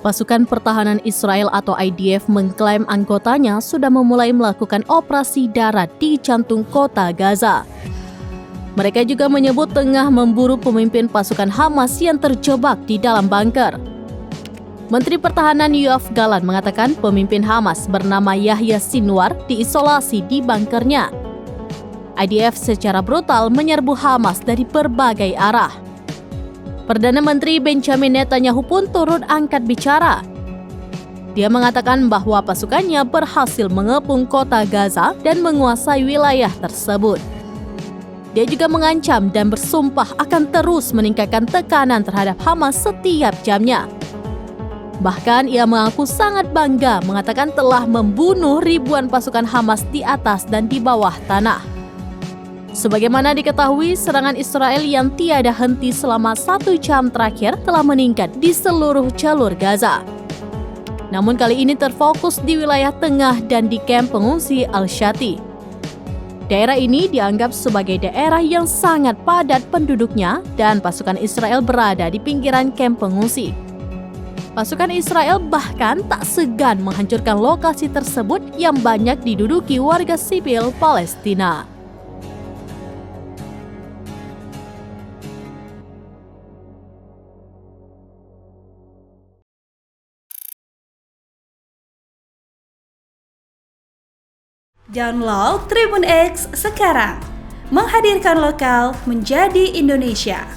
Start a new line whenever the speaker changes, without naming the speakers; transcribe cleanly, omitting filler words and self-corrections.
Pasukan Pertahanan Israel atau IDF mengklaim anggotanya sudah memulai melakukan operasi darat di jantung kota Gaza. Mereka juga menyebut tengah memburu pemimpin pasukan Hamas yang terjebak di dalam bunker. Menteri Pertahanan Yoav Gallant mengatakan pemimpin Hamas bernama Yahya Sinwar diisolasi di bunkernya. IDF secara brutal menyerbu Hamas dari berbagai arah. Perdana Menteri Benjamin Netanyahu pun turut angkat bicara. Dia mengatakan bahwa pasukannya berhasil mengepung kota Gaza dan menguasai wilayah tersebut. Dia juga mengancam dan bersumpah akan terus meningkatkan tekanan terhadap Hamas setiap jamnya. Bahkan ia mengaku sangat bangga mengatakan telah membunuh ribuan pasukan Hamas di atas dan di bawah tanah. Sebagaimana diketahui, serangan Israel yang tiada henti selama 1 jam terakhir telah meningkat di seluruh jalur Gaza. Namun kali ini terfokus di wilayah tengah dan di kamp pengungsi Al-Shati. Daerah ini dianggap sebagai daerah yang sangat padat penduduknya dan pasukan Israel berada di pinggiran kamp pengungsi. Pasukan Israel bahkan tak segan menghancurkan lokasi tersebut yang banyak diduduki warga sipil Palestina.
Download Tribun X sekarang, menghadirkan lokal menjadi Indonesia.